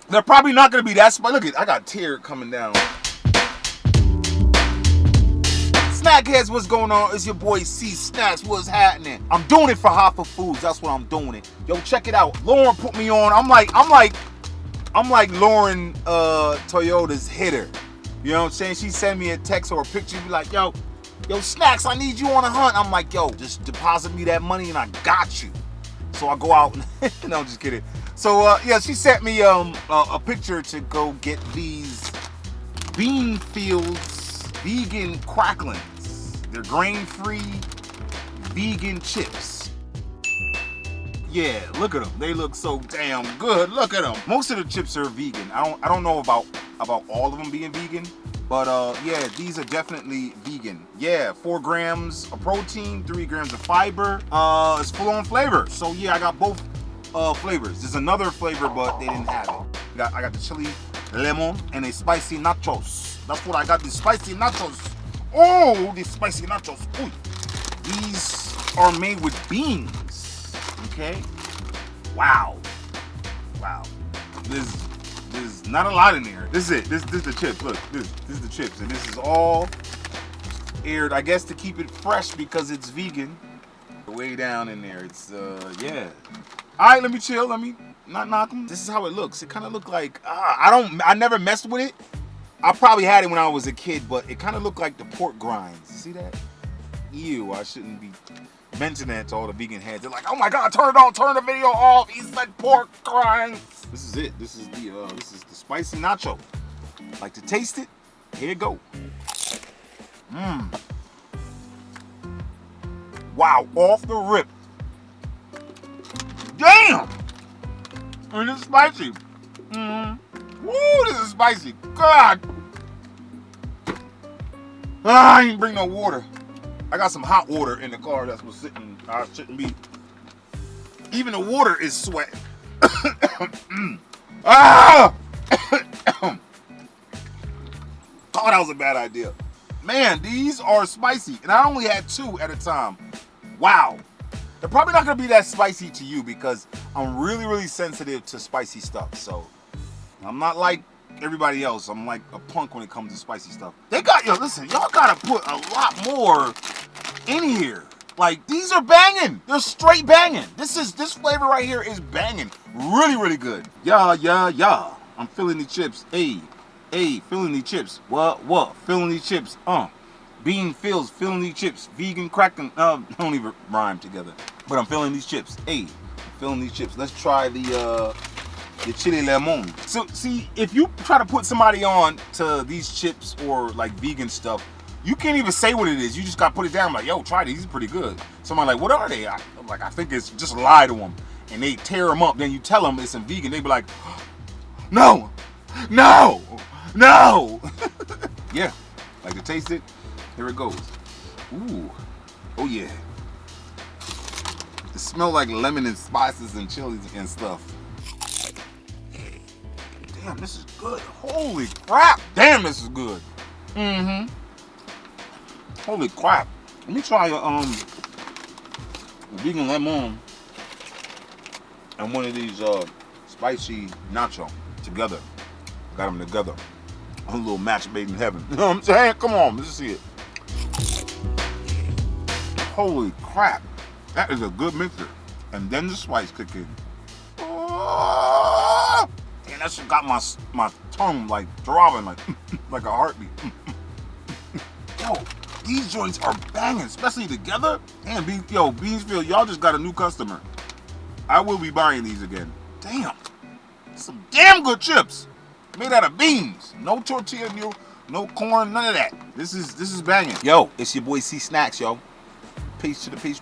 They're probably not gonna be that spicy. Look at, I got tear coming down. Snackheads, what's going on? It's your boy C-Snacks, what's happening? I'm doing it for Hoffa Foods, that's what I'm doing it. Yo, check it out. Lauren put me on. I'm like Lauren Toyota's hitter. You know what I'm saying? She sent me a text or a picture, be like, yo, Snacks, I need you on a hunt. I'm like, yo, just deposit me that money and I got you. So I go out and no, I'm just kidding. So yeah, she sent me a picture to go get these Beanfields vegan cracklins. They're grain-free vegan chips. Yeah, look at them. They look so damn good. Look at them. Most of the chips are vegan. I don't know about all of them being vegan, but yeah, these are definitely vegan. Yeah, 4 grams of protein, 3 grams of fiber. It's full on flavor. So yeah, I got both flavors. There's another flavor, but they didn't have it. I got the chili lemon and a spicy nachos. That's what I got. The spicy nachos. Oh, the spicy nachos. Ooh. These are made with beans. Okay. Wow. There's not a lot in there. This is it. This is the chips. Look, this is the chips, and this is all aired, I guess, to keep it fresh because it's vegan. Way down in there. It's yeah. All right, let me chill. Let me not knock them. This is how it looks. It kind of look like I never messed with it. I probably had it when I was a kid, but it kind of looked like the pork grinds. See that? Ew, I shouldn't be mentioning that to all the vegan heads. They're like, oh my God, turn it on, turn the video off. He said pork grinds. This is it. This is the spicy nacho. Like to taste it? Here you go. Wow, off the rip. Damn! And it's spicy. Woo, this is spicy. God. I ain't bring no water. I got some hot water in the car. That's what's sitting. I shouldn't be. Even the water is sweating. Oh, that was a bad idea. Man, these are spicy. And I only had 2 at a time. Wow. They're probably not going to be that spicy to you because I'm really, really sensitive to spicy stuff. So I'm not like everybody else. I'm like a punk when it comes to spicy stuff. Listen, y'all got to put a lot more in here. Like, these are banging. They're straight banging. This flavor right here is banging. Really, really good. Yeah. I'm feeling the chips. Hey, feeling the chips. What? Feeling the chips. Beanfields, feeling these chips. Vegan cracking. Don't even rhyme together. But I'm feeling these chips. Hey, I'm feeling these chips. Let's try the chili lemon. So see, if you try to put somebody on to these chips or like vegan stuff, you can't even say what it is. You just got to put it down. I'm like, yo, try these. These are pretty good. Somebody like, what are they? I'm like, I think it's just lie to them. And they tear them up. Then you tell them it's a vegan. They be like, no. Yeah, like to taste it. Here it goes. Ooh. Oh yeah. It smells like lemon and spices and chilies and stuff. Damn, this is good. Holy crap. Damn, this is good. Holy crap. Let me try a vegan lemon and one of these spicy nacho together. Got them together. A little match made in heaven. You know what I'm saying? Come on, let's see it. Holy crap. That is a good mixer. And then the spice kick in. Oh, damn, that shit got my tongue like throbbing like a heartbeat. Yo, these joints are banging, especially together. Damn, Beanfield, y'all just got a new customer. I will be buying these again. Damn, some damn good chips. Made out of beans. No tortilla, no corn, none of that. This is banging. Yo, it's your boy C-Snacks, yo. Peace to the peace.